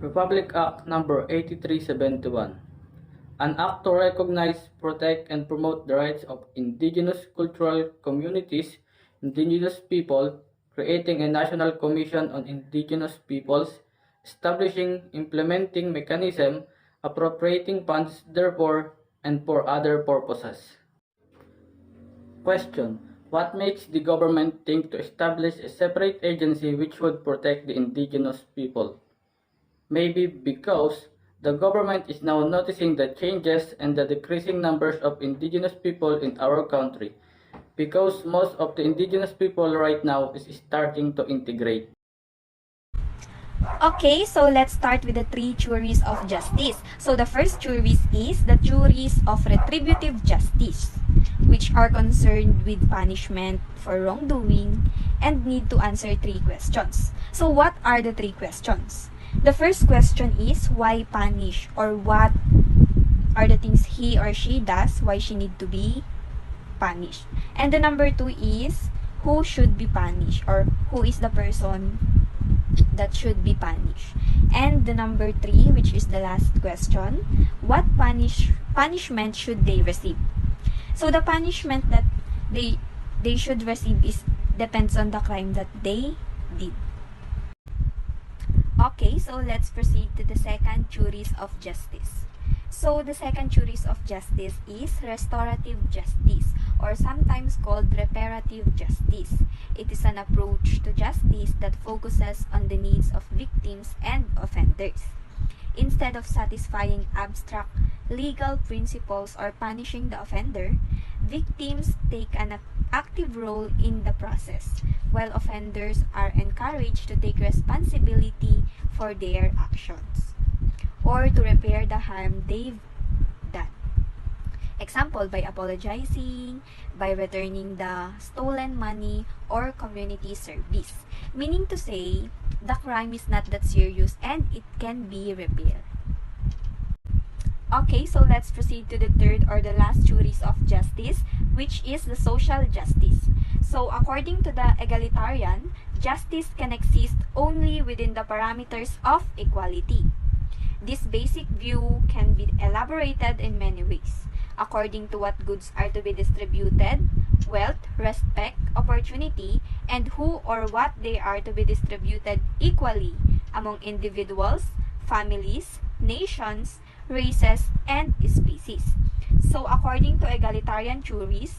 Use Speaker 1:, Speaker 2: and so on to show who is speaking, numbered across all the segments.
Speaker 1: Republic Act Number 8371, an act to recognize, protect, and promote the rights of indigenous cultural communities, indigenous people, creating a national commission on indigenous peoples, establishing implementing mechanism, appropriating funds therefore, and for other purposes. Question: what makes the government think to establish a separate agency which would protect the indigenous people? Maybe because the government is now noticing the changes and the decreasing numbers of indigenous people in our country, because most of the indigenous people right now is starting to integrate.
Speaker 2: Okay, so let's start with the three theories of justice. So the first theory is the theories of retributive justice, which are concerned with punishment for wrongdoing and need to answer three questions. So what are the three questions? The first question is why punish, or what are the things he or she does, why she need to be punished. And the number two is who should be punished, or who is the person that should be punished. And the number three, which is the last question, what punishment should they receive? So the punishment that they should receive is depends on the crime that they did. Okay, so let's proceed to the second theories of justice. So the second theories of justice is restorative justice, or sometimes called reparative justice. It is an approach to justice that focuses on the needs of victims and offenders. Instead of satisfying abstract legal principles or punishing the offender, victims take an active role in the process, while offenders are encouraged to take responsibility for their actions or to repair the harm they've done. Example, by apologizing, by returning the stolen money, or community service. Meaning to say, the crime is not that serious and it can be repaired. Okay, so let's proceed to the third or the last theories of justice, which is the social justice. So according to the egalitarian, justice can exist only within the parameters of equality. This basic view can be elaborated in many ways, according to what goods are to be distributed, wealth, respect, opportunity, and who or what they are to be distributed equally among individuals, families, nations, races, and species. So according to egalitarian theories,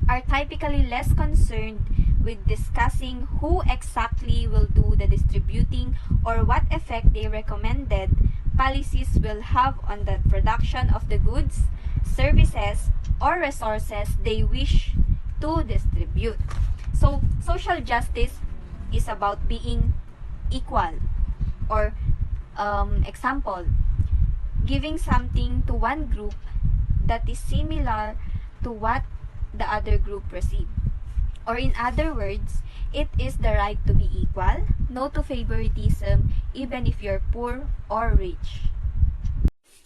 Speaker 2: are typically less concerned with discussing who exactly will do the distributing or what effect they recommended policies will have on the production of the goods, services, or resources they wish to distribute. So social justice is about being equal, or example, giving something to one group that is similar to what the other group receive. Or in other words, it is the right to be equal, no to favoritism, even if you're poor or rich.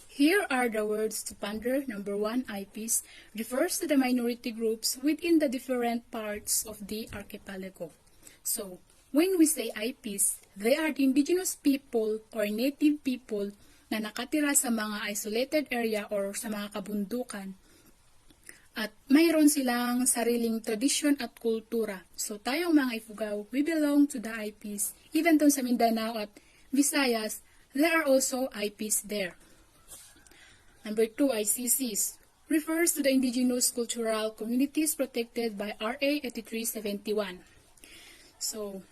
Speaker 3: Here are the words to ponder. Number 1, IPs, refers to the minority groups within the different parts of the archipelago. So, when we say IPs, they are the indigenous people or native people na nakatira sa mga isolated area or sa mga kabundukan. At mayroon silang sariling tradisyon at kultura. So tayong mga Ifugao, we belong to the IPs. Even doon sa Mindanao at Visayas, there are also IPs there. Number 2, ICCs, refers to the indigenous cultural communities protected by RA 8371. So,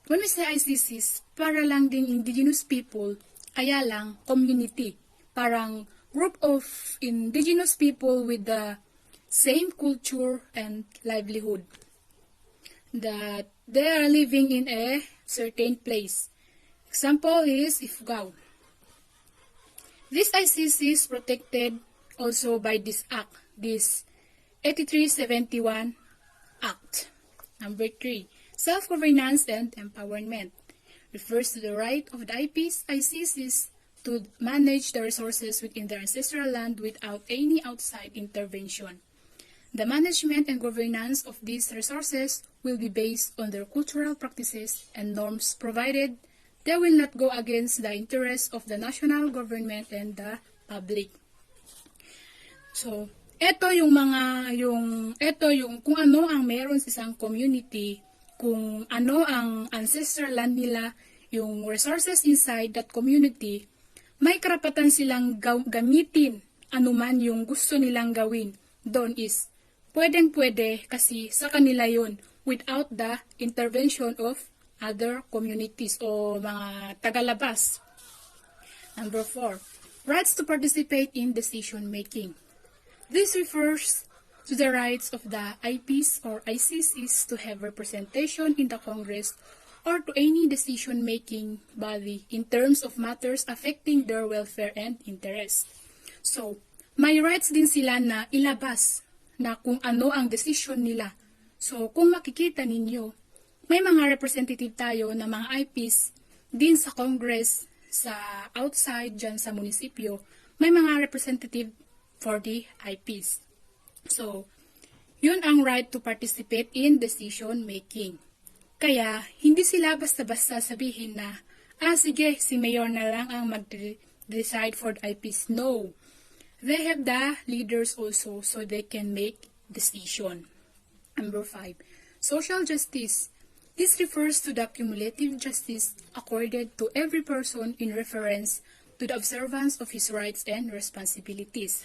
Speaker 3: when we say ICCs, para lang ding indigenous people, kaya lang community. Parang group of indigenous people with the same culture and livelihood. That they are living in a certain place. Example is Ifugao. This ICC is protected also by this act, this 8371 Act. Number 3, self-governance and empowerment, refers to the right of the ICCs to manage the resources within their ancestral land without any outside intervention. The management and governance of these resources will be based on their cultural practices and norms provided they will not go against the interests of the national government and the public. So, ito yung kung ano ang meron sa isang community, kung ano ang ancestral land nila, yung resources inside that community, may karapatan silang gamitin anuman yung gusto nilang gawin. Doon is, pwedeng-pwede kasi sa kanila yun without the intervention of other communities o mga tagalabas. Number 4, rights to participate in decision making. This refers to the rights of the IPs or ICCs to have representation in the Congress or to any decision-making body in terms of matters affecting their welfare and interest. So, may rights din sila na ilabas na kung ano ang decision nila. So, kung makikita ninyo, may mga representative tayo na mga IPs din sa Congress, sa outside dyan sa munisipyo, may mga representative for the IPs. So, yun ang right to participate in decision making. Kaya, hindi sila basta-basta sabihin na, sige, si Mayor na lang ang mag-decide for the IPs. No. They have the leaders also so they can make decision. Number 5, social justice. This refers to the cumulative justice accorded to every person in reference to the observance of his rights and responsibilities.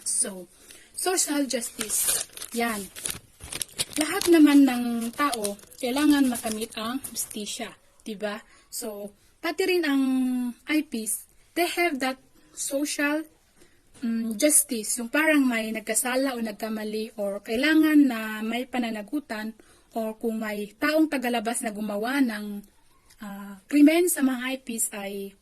Speaker 3: So, social justice, yan. Lahat naman ng tao, kailangan makamit ang justisya, diba? So, pati rin ang IPs, they have that social justice, yung parang may nagkasala o nagkamali or kailangan na may pananagutan or kung may taong tagalabas na gumawa ng krimen sa mga IPs ay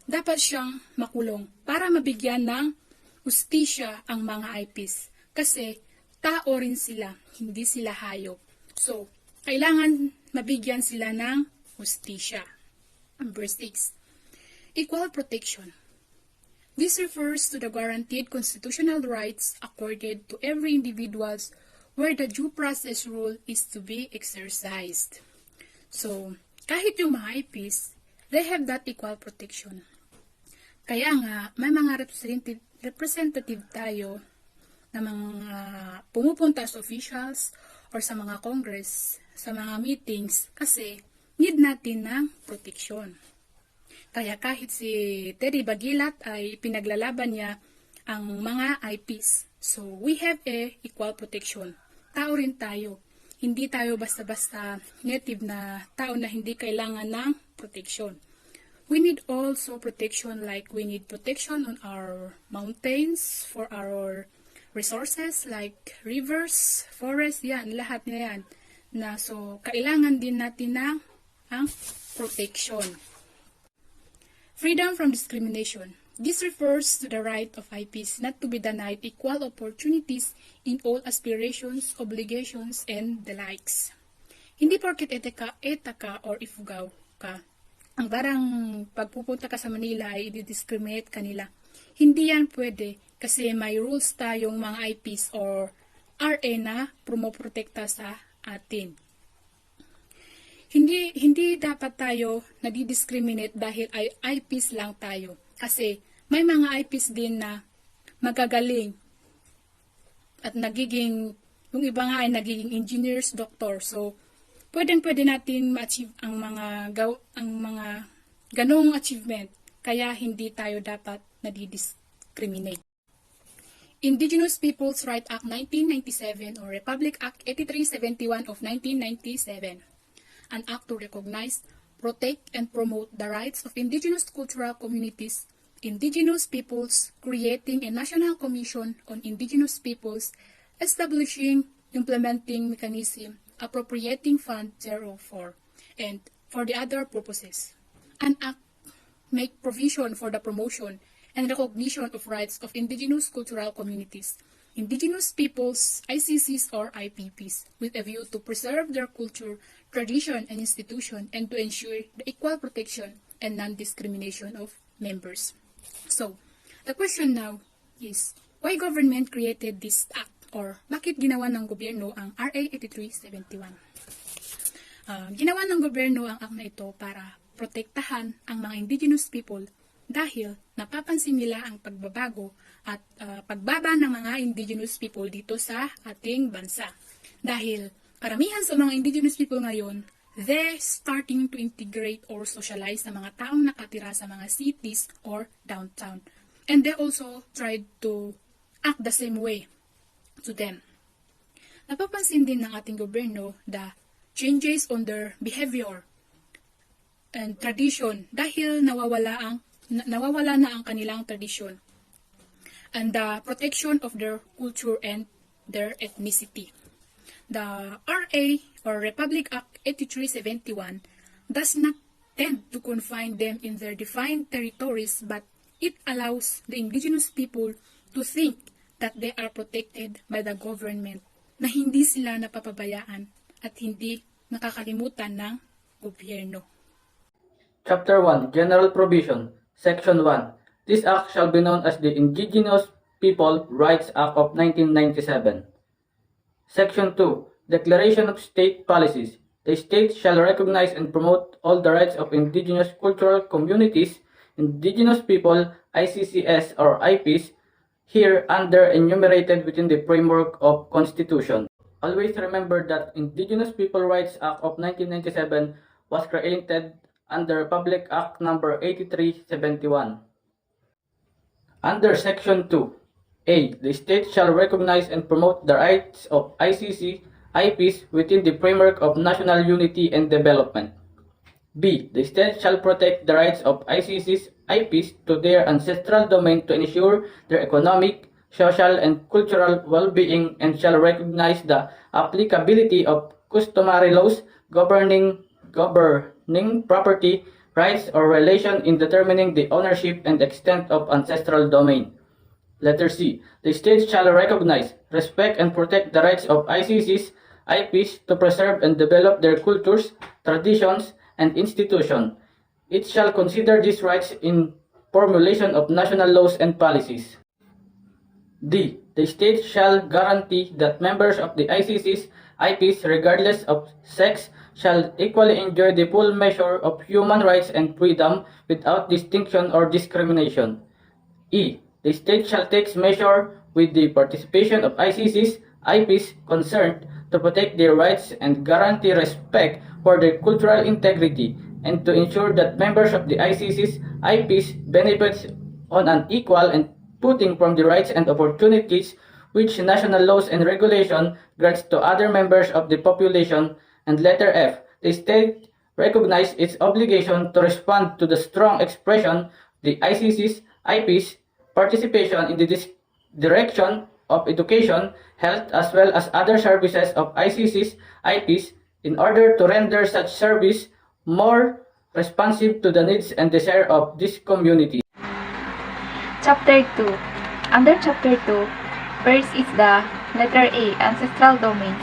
Speaker 3: dapat siyang makulong para mabigyan ng hustisya ang mga IPs. Kasi tao rin sila, hindi sila hayop. So, kailangan mabigyan sila ng hustisya. Number 6, equal protection. This refers to the guaranteed constitutional rights accorded to every individuals where the due process rule is to be exercised. So, kahit yung mga IPs, they have that equal protection. Kaya nga, may mga representative tayo na mga pumupunta sa officials or sa mga congress, sa mga meetings, kasi need natin ng protection. Kaya kahit si Terry Bagilat ay pinaglalaban niya ang mga IPs. So, we have equal protection. Tao rin tayo. Hindi tayo basta-basta native na tao na hindi kailangan ng protection. We need also protection like we need protection on our mountains, for our resources like rivers, forests, yan, lahat na yan. So, kailangan din natin ng ang protection. Freedom from discrimination. This refers to the right of IPs not to be denied equal opportunities in all aspirations, obligations, and the likes. Hindi porket eta ka or ifugaw ka, ang barang pagpupunta ka sa Manila ay i-discriminate kanila. Hindi yan pwede kasi may rules tayong mga IPs or RA na promoprotekta sa atin. Hindi dapat tayo nadi-discriminate dahil ay IPs lang tayo. Kasi may mga IPs din na magagaling at yung iba nga ay nagiging engineers, doctor. So, pwede natin ma-achieve ang mga ganong achievement. Kaya hindi tayo dapat nadi-discriminate. Indigenous Peoples' Right Act 1997 or Republic Act 8371 of 1997. An act to recognize, protect, and promote the rights of indigenous cultural communities, indigenous peoples, creating a national commission on indigenous peoples, establishing, implementing mechanism, appropriating fund therefor, and for the other purposes. An act make provision for the promotion and recognition of rights of indigenous cultural communities, indigenous peoples, ICCs or IPPs, with a view to preserve their culture, tradition, and institution, and to ensure the equal protection and non-discrimination of members. So, the question now is, why government created this act? Or bakit ginawa ng gobyerno ang RA 8371? Ginawa ng gobyerno ang act na ito para protektahan ang mga indigenous people dahil napapansin nila ang pagbabago at pagbaba ng mga indigenous people dito sa ating bansa. Dahil karamihan sa mga indigenous people ngayon, they're starting to integrate or socialize sa mga taong nakatira sa mga cities or downtown. And they also tried to act the same way to them. Napapansin din ng ating gobyerno the changes on their behavior and tradition dahil nawawala na ang kanilang tradisyon and the protection of their culture and their ethnicity. The RA or Republic Act 8371 does not tend to confine them in their defined territories, but it allows the indigenous people to think that they are protected by the government, na hindi sila napapabayaan at hindi nakakalimutan ng gobyerno.
Speaker 1: Chapter 1, General Provision, Section 1. This act shall be known as the Indeginous People Rights Act of 1997. Section 2, Declaration of State Policies. The state shall recognize and promote all the rights of indigenous cultural communities, indigenous people, ICCS or IPs, here under enumerated within the framework of Constitution. Always remember that Indigenous People Rights Act of 1997 was created under Republic Act number 8371. Under Section 2, A. The state shall recognize and promote the rights of ICC, IPs within the framework of national unity and development. B. The state shall protect the rights of ICC's IPs to their ancestral domain to ensure their economic, social, and cultural well-being and shall recognize the applicability of customary laws governing property rights or relation in determining the ownership and extent of ancestral domain. Letter C. The state shall recognize, respect, and protect the rights of ICC's IPs to preserve and develop their cultures, traditions, and institutions. It shall consider these rights in formulation of national laws and policies. D. The state shall guarantee that members of the ICC's IPs, regardless of sex, shall equally enjoy the full measure of human rights and freedom without distinction or discrimination. E. The state shall take measure with the participation of ICC's IPs concerned to protect their rights and guarantee respect for their cultural integrity and to ensure that members of the ICC's IPs benefit on an equal and footing from the rights and opportunities which national laws and regulation grants to other members of the population. And letter F. The state recognize its obligation to respond to the strong expression of the ICC's IPs participation in the direction of education, health, as well as other services of ICC's IPs in order to render such service more responsive to the needs and desire of this community.
Speaker 2: Chapter 2. Under Chapter 2, first is the letter A, Ancestral Domains.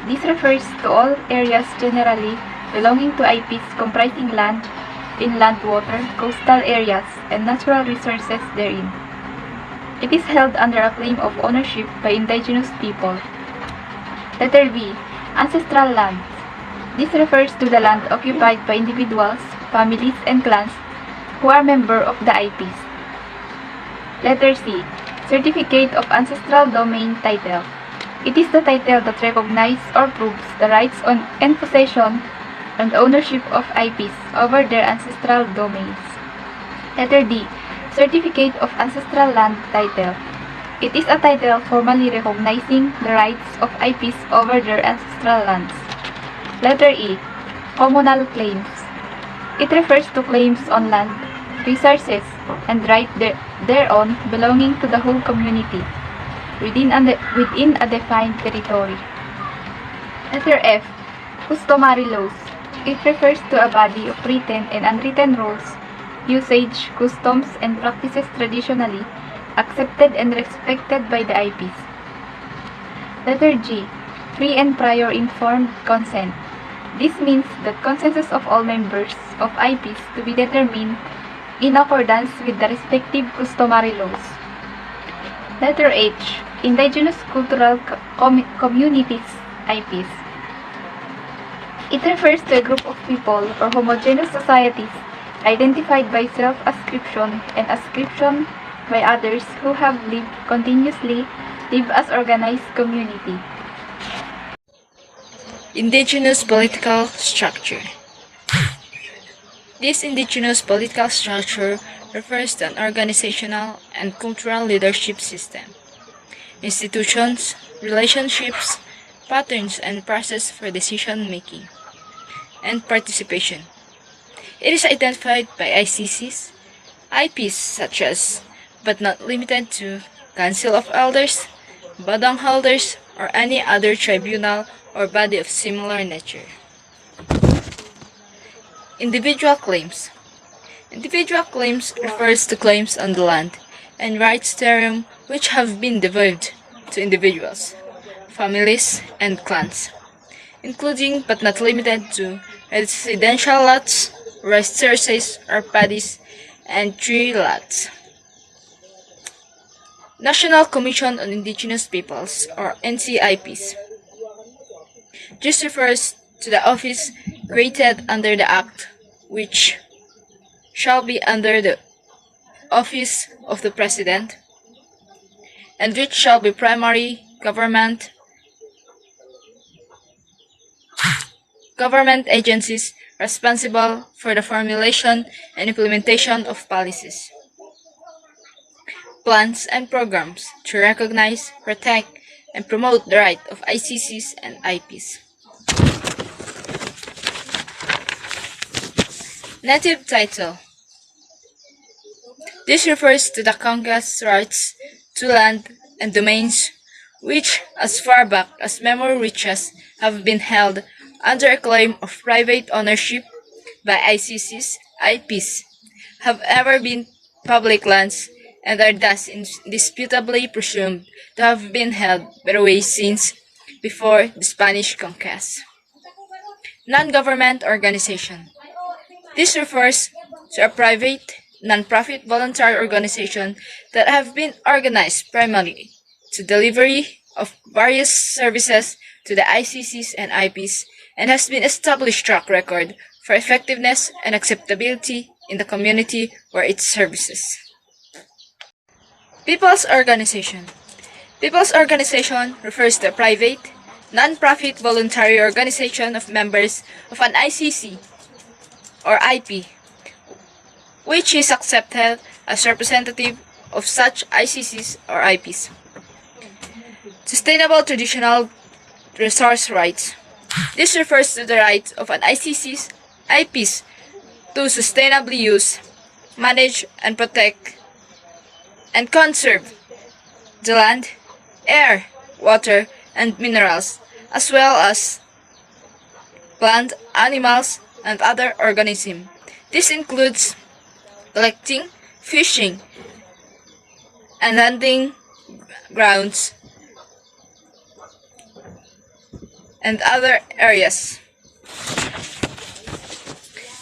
Speaker 2: This refers to all areas generally belonging to IPs comprising land, inland water, coastal areas, and natural resources therein. It is held under a claim of ownership by indigenous people. Letter B. Ancestral lands. This refers to the land occupied by individuals, families, and clans who are members of the IPs. Letter C. Certificate of Ancestral Domain Title. It is the title that recognizes or proves the rights on and possession and ownership of IPs over their ancestral domains. Letter D. Certificate of Ancestral Land Title. It is a title formally recognizing the rights of IPs over their ancestral lands. Letter E. Communal Claims. It refers to claims on land, resources, and right thereon belonging to the whole community within a defined territory. Letter F. Customary laws. It refers to a body of written and unwritten rules, usage, customs, and practices traditionally accepted and respected by the IPs. Letter G. Free and prior informed consent. This means that consensus of all members of IPs to be determined in accordance with the respective customary laws. Letter H. Indigenous Cultural Communities, IPs. It refers to a group of people or homogeneous societies identified by self-ascription and ascription by others who have lived continuously, live as organized community.
Speaker 4: Indigenous political structure. This indigenous political structure refers to an organizational and cultural leadership system, institutions, relationships, patterns, and process for decision making and participation. It is identified by ICCs, IPs such as, but not limited to, Council of Elders, Badang holders, or any other tribunal or body of similar nature. Individual claims. Individual claims refers to claims on the land and rights therein which have been devolved to individuals, families, and clans, including but not limited to residential lots, resources or paddies, and tree lots. National Commission on Indigenous Peoples, or NCIPs. This refers to the office created under the Act, which shall be under the office of the President, and which shall be primary government agencies responsible for the formulation and implementation of policies, plans, and programs to recognize, protect, and promote the right of ICCs and IPs. Native title. This refers to the Congress' rights to land and domains which, as far back as memory reaches, have been held under a claim of private ownership by ICCs, IPs, have ever been public lands and are thus indisputably presumed to have been held by the way since before the Spanish conquest. Non-government organization. This refers to a private, non-profit voluntary organization that have been organized primarily to delivery of various services to the ICCs and IPs and has been established track record for effectiveness and acceptability in the community where it services. People's Organization. People's Organization refers to a private, non-profit voluntary organization of members of an ICC or IP, which is accepted as representative of such ICCs or IPs. Sustainable Traditional Resource Rights. This refers to the right of an ICC's IPs to sustainably use, manage, and protect and conserve the land, air, water, and minerals, as well as plant, animals, and other organisms. This includes collecting, fishing, and hunting grounds and other areas.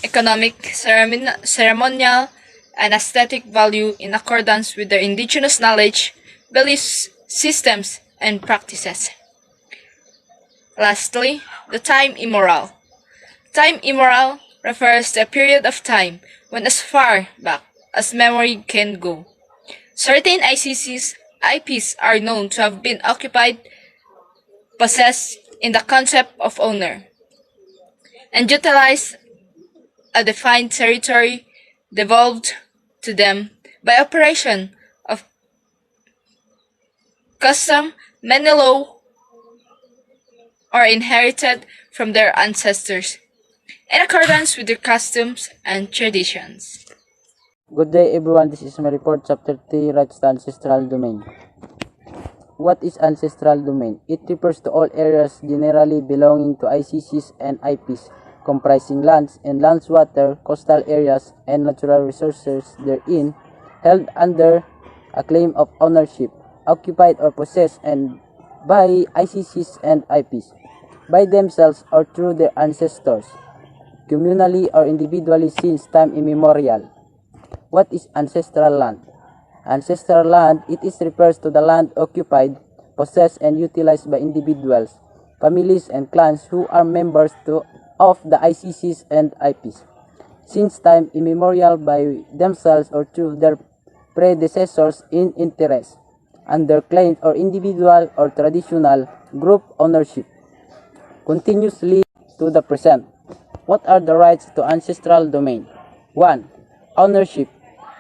Speaker 4: Economic, ceremonial, and aesthetic value in accordance with their indigenous knowledge, beliefs, systems, and practices. Lastly, the time immoral. Time immoral refers to a period of time when as far back as memory can go, certain ICCs, IPs are known to have been occupied, possessed in the concept of owner, and utilized a defined territory devolved to them by operation of custom, many law, or inherited from their ancestors, in accordance with their customs and traditions.
Speaker 1: Good day everyone, this is my report, Chapter 3, Rights to Ancestral Domain. What is ancestral domain? It refers to all areas generally belonging to ICCs and IPs, comprising lands and lands, water, coastal areas, and natural resources therein, held under a claim of ownership, occupied or possessed and by ICCs and IPs, by themselves or through their ancestors, communally or individually since time immemorial. What is ancestral land? Ancestral land, it refers to the land occupied, possessed, and utilized by individuals, families, and clans who are members
Speaker 5: of the ICCs and IPs, since time immemorial by themselves or through their predecessors in interest, under claimed or individual or traditional group ownership, continuously to the present. What are the rights to ancestral domain? 1. Ownership.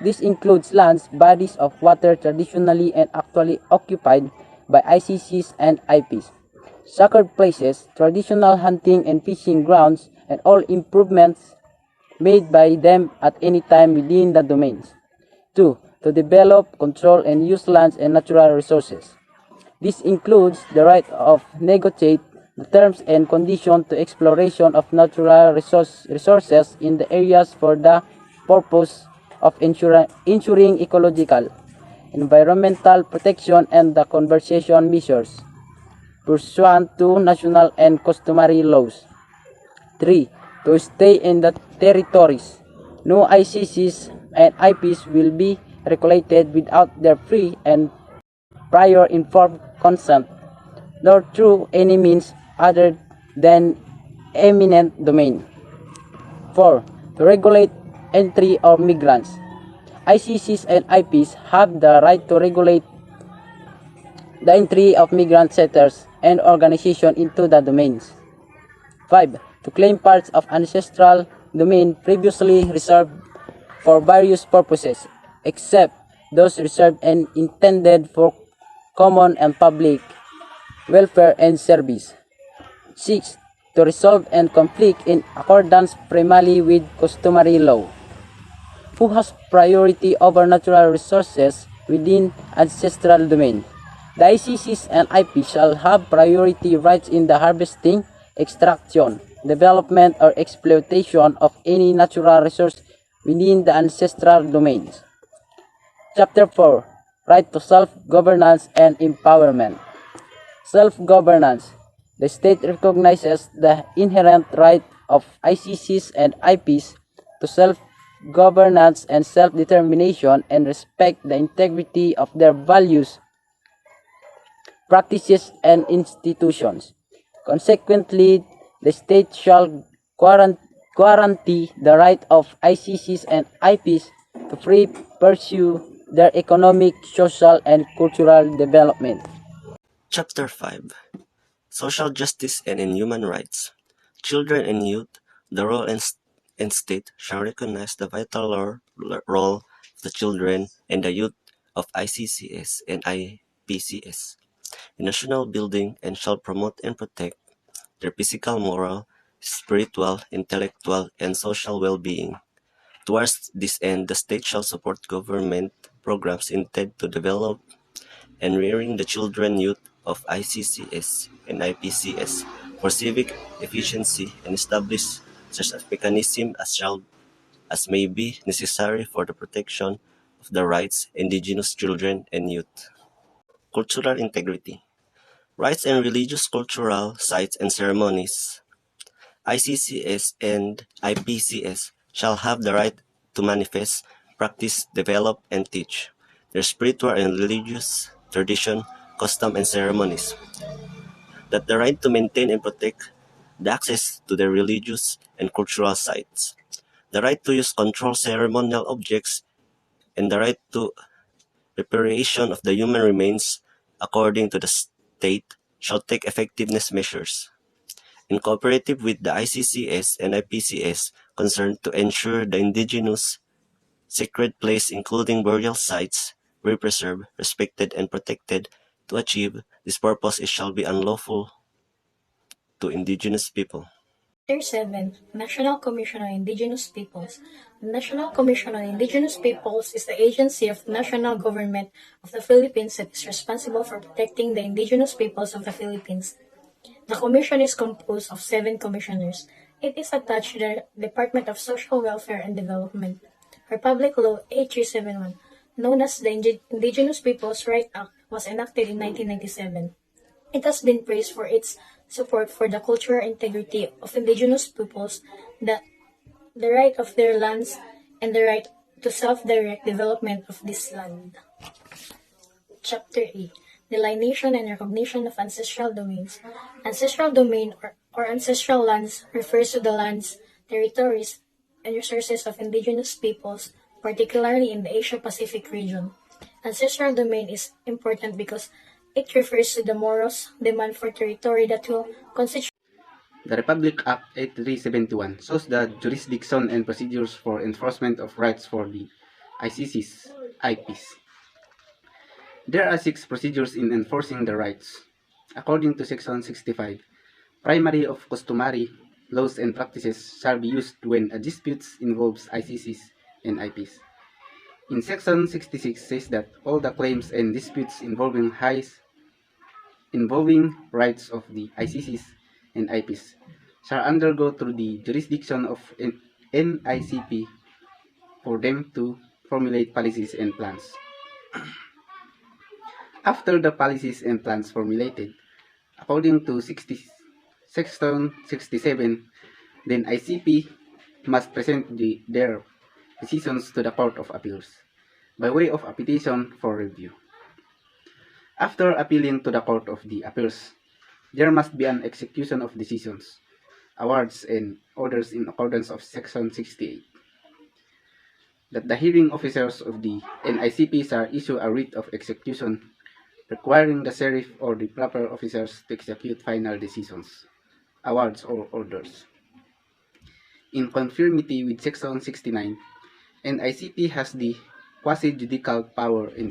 Speaker 5: This includes lands, bodies of water traditionally and actually occupied by ICCs and IPs, sacred places, traditional hunting and fishing grounds, and all improvements made by them at any time within the domains. 2. To develop, control, and use lands and natural resources. This includes the right of negotiate the terms and conditions to exploration of natural resources in the areas for the purpose of ensuring ecological, environmental protection and the conservation measures pursuant to national and customary laws. 3. To stay in the territories. No ICCs and IPs will be regulated without their free and prior informed consent, nor through any means other than eminent domain. 4. To regulate entry of migrants. ICCs and IPs have the right to regulate the entry of migrant settlers and organization into the domains. 5. To claim parts of ancestral domain previously reserved for various purposes, except those reserved and intended for common and public welfare and service. 6. To resolve and conflict in accordance primarily with customary law. Who has priority over natural resources within ancestral domain? The ICCs and IP shall have priority rights in the harvesting, extraction, development, or exploitation of any natural resource within the ancestral domains. Chapter 4. Right to self-governance and empowerment. Self-governance. The state recognizes the inherent right of ICCs and IPs to self-governance and self-determination and respect the integrity of their values, practices, and institutions. Consequently, the state shall guarantee the right of ICCs and IPs to free pursue their economic, social, and cultural development.
Speaker 6: Chapter 5. Social Justice and in Human Rights. Children and Youth, the role and state shall recognize the vital role of the children and the youth of ICCS and IPCS in national building and shall promote and protect their physical, moral, spiritual, intellectual, and social well-being. Towards this end, the state shall support government programs intended to develop and rearing the children youth of ICCS and IPCS for civic efficiency and establish such a mechanism as may be necessary for the protection of the rights of indigenous children and youth. Cultural integrity. Rights and religious cultural sites and ceremonies. ICCS and IPCS shall have the right to manifest, practice, develop, and teach their spiritual and religious tradition, custom, and ceremonies. That the right to maintain and protect the access to their religious and cultural sites. The right to use control ceremonial objects and the right to repatriation of the human remains according to the state shall take effectiveness measures in cooperative with the ICCS and IPCS concerned to ensure the indigenous sacred place including burial sites be preserved, respected, and protected. To achieve this purpose it shall be unlawful to indigenous people.
Speaker 7: Chapter 7. National Commission on Indigenous Peoples. The National Commission on Indigenous Peoples is the agency of the national government of the Philippines that is responsible for protecting the indigenous peoples of the Philippines. The commission is composed of 7 commissioners. It is attached to the Department of Social Welfare and Development. Republic Law 8371, known as the Indigenous Peoples' Right Act, was enacted in 1997. It has been praised for its support for the cultural integrity of indigenous peoples, the right of their lands, and the right to self-direct development of this land. Chapter 8. Delineation and recognition of ancestral domains. Ancestral domain or or ancestral lands refers to the lands, territories, and resources of indigenous peoples, particularly in the Asia-Pacific region. Ancestral domain is important because it refers to the Moros' demand for territory that will constitute
Speaker 8: The Republic Act 8371 shows the jurisdiction and procedures for enforcement of rights for the ICC's IPs. There are 6 procedures in enforcing the rights. According to Section 65, primary of customary laws and practices shall be used when a dispute involves ICCs and IPs. In Section 66 says that all the claims and disputes involving rights of the ICCs and IPs shall undergo through the jurisdiction of NICP for them to formulate policies and plans. After the policies and plans formulated, according to Section 67, then ICP must present their decisions to the Court of Appeals by way of a petition for review. After appealing to the Court of the Appeals, there must be an execution of decisions, awards, and orders in accordance of Section 68. That the hearing officers of the NICP shall issue a writ of execution requiring the sheriff or the proper officers to execute final decisions, awards, or orders. In conformity with Section 69, NICP has the quasi-judicial power in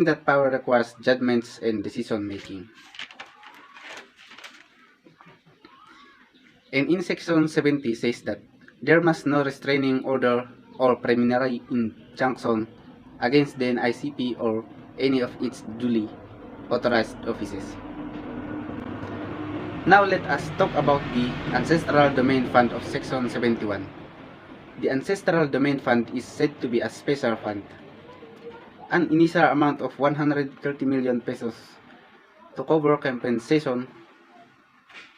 Speaker 8: that power requires judgments and decision-making. And in Section 70 says that there must no restraining order or preliminary injunction against the NICP or any of its duly authorized offices. Now let us talk about the Ancestral Domain Fund of Section 71. The Ancestral Domain Fund is said to be a special fund. An initial amount of 130 million pesos to cover compensation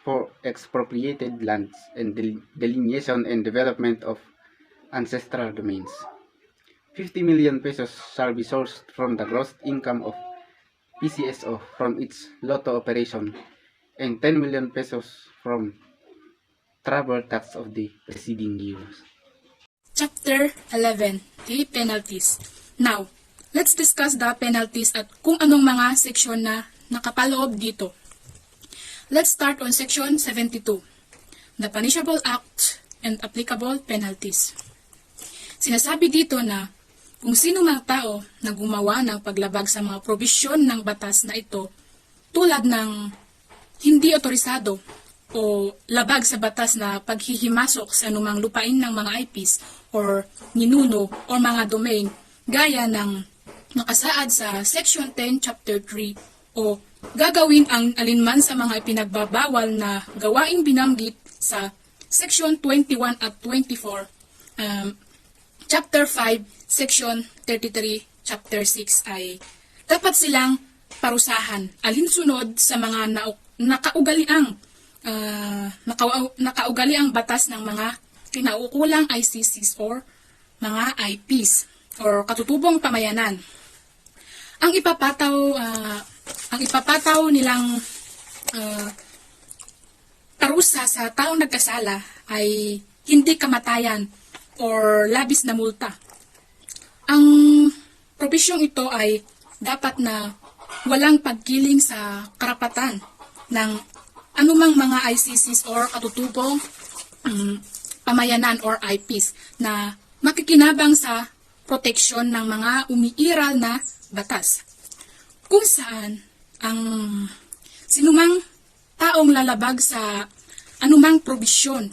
Speaker 8: for expropriated lands and delineation and development of ancestral domains. 50 million pesos shall be sourced from the gross income of PCSO from its lotto operation and 10 million pesos from travel tax of the preceding years.
Speaker 3: Chapter 11, the penalties. Now, let's discuss the penalties at kung anong mga seksyon na nakapaloob dito. Let's start on Section 72, the Punishable Act and Applicable Penalties. Sinasabi dito na kung sino mang tao na gumawa ng paglabag sa mga probisyon ng batas na ito tulad ng hindi otorisado o labag sa batas na paghihimasok sa anumang lupain ng mga IPs or ninuno o mga domain gaya ng nakasaad sa Section 10, Chapter 3 o gagawin ang alinman sa mga ipinagbabawal na gawaing binanggit sa Section 21 at 24, Chapter 5, Section 33, Chapter 6 ay dapat silang parusahan alinsunod sa mga nakaugaliang batas ng mga kinaukulang ICCs or mga IPs or katutubong pamayanan. Ang ipapataw nilang parusa sa taong nagkasala ay hindi kamatayan or labis na multa. Ang probisyong ito ay dapat na walang pagkiling sa karapatan ng anumang mga ICCs or katutubong pamayanan or IPs na makikinabang sa proteksyon ng mga umiiral na batas. Kung saan ang sinumang taong lalabag sa anumang probisyon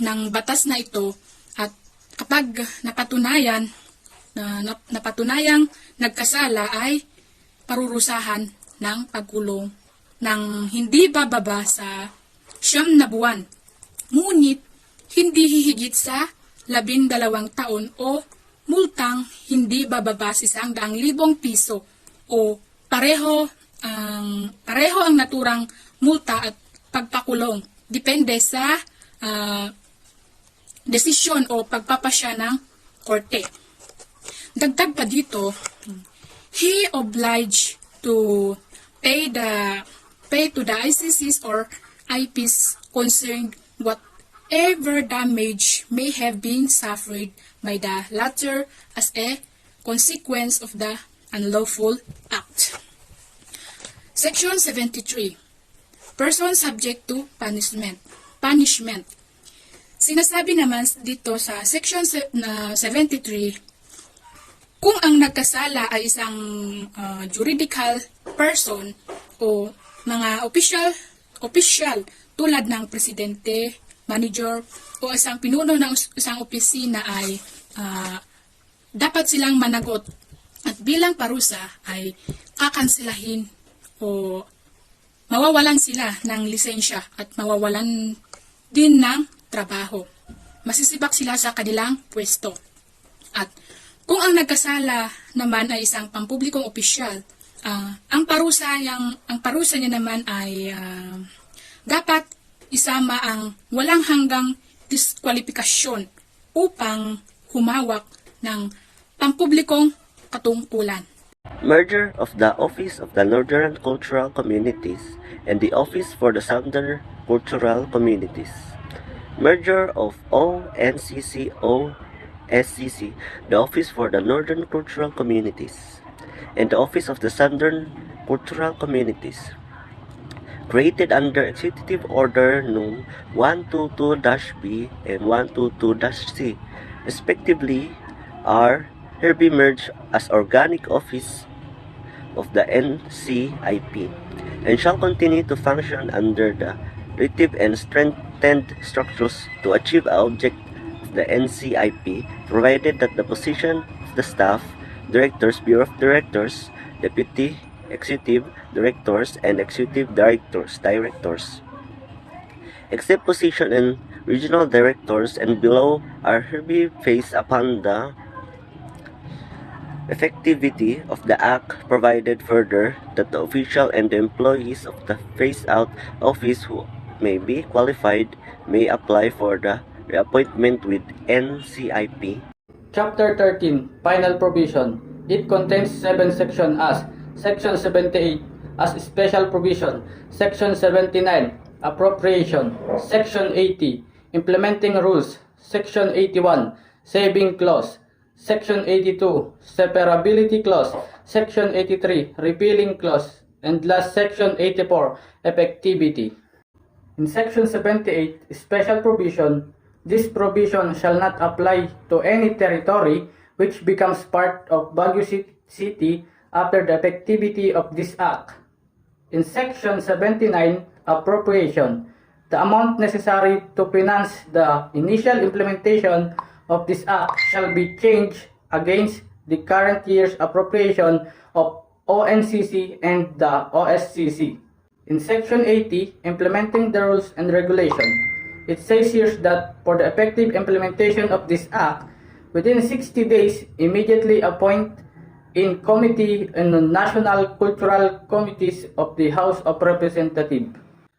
Speaker 3: ng batas na ito at kapag napatunayang nagkasala ay parurusahan ng pagkulong ng hindi bababa sa 9 na buwan. Ngunit hindi hihigit sa 12 taon o multang hindi bababa sa 100,000 piso o pareho ang naturang multa at pagpakulong. Depende sa desisyon o pagpapasya ng korte. Dagdag pa dito, he obliged to pay to the ICCs or IPs concerned whatever damage may have been suffered by the latter as a consequence of the unlawful act. Section 73. Person subject to punishment. Sinasabi naman dito sa Section 73, kung ang nagkasala ay isang juridical person o mga opisyal tulad ng presidente, manager, o isang pinuno ng isang opisina ay dapat silang managot at bilang parusa ay kakansilahin o mawawalan sila ng lisensya at mawawalan din ng trabaho. Masisibak sila sa kanilang pwesto. At kung ang nagkasala naman ay isang pampublikong opisyal, ang parusa niya naman ay dapat isama ang walang hanggang diskwalifikasyon upang humawak ng pampublikong katungkulan.
Speaker 6: Merger of the Office of the Northern Cultural Communities and the Office for the Southern Cultural Communities. Merger of ONCC-OSCC, the Office for the Northern Cultural Communities, and the Office of the Southern Cultural Communities, created under Executive Order No. 122-B and 122-C, respectively, are hereby merged as organic office of the NCIP and shall continue to function under the relative and strengthened structures to achieve the object of the NCIP, provided that the position of the staff, directors, bureau of directors, deputy executive directors, and executive directors, except position and regional directors and below, are hereby based upon the effectivity of the Act, provided further that the official and the employees of the phased-out office who may be qualified may apply for the reappointment with NCIP.
Speaker 1: Chapter 13, Final Provision. It contains 7 sections as Section 78 as Special Provision, Section 79 Appropriation, Section 80 Implementing Rules, Section 81 Saving Clause, Section 82 Separability Clause, Section 83 Repealing Clause, and last Section 84 Effectivity. In Section 78, Special Provision, this provision shall not apply to any territory which becomes part of Baguio City after the effectivity of this Act. In Section 79, Appropriation, the amount necessary to finance the initial implementation of this Act shall be changed against the current year's appropriation of ONCC and the OSCC. In Section 80, Implementing the Rules and Regulation, it says here that for the effective implementation of this Act, within 60 days, immediately appoint in committee and national cultural committees of the House of Representatives.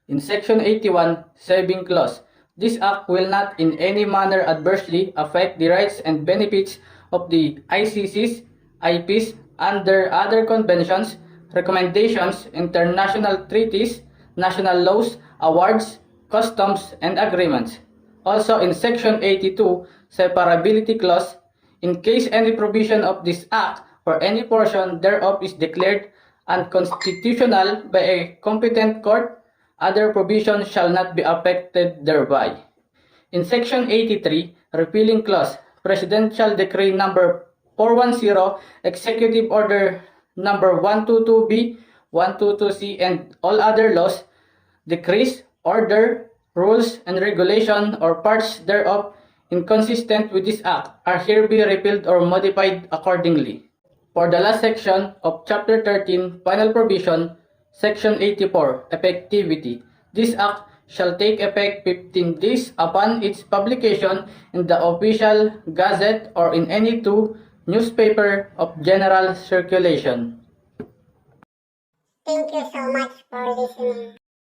Speaker 1: In Section 81, Saving Clause, this Act will not in any manner adversely affect the rights and benefits of the ICCs, IPs, under other conventions, recommendations, international treaties, national laws, awards, customs, and agreements. Also in Section 82, Separability Clause, in case any provision of this Act or any portion thereof is declared unconstitutional by a competent court, other provisions shall not be affected thereby. In Section 83, Repealing Clause, Presidential Decree Number 410, Executive Order Number 122B, 122C, and all other laws, decrees, order, rules, and regulation or parts thereof inconsistent with this Act are hereby repealed or modified accordingly. For the last section of Chapter 13, Final Provision, Section 84, Effectivity, this Act shall take effect 15 days upon its publication in the official gazette or in any two newspaper of general circulation.
Speaker 9: Thank you so much for listening.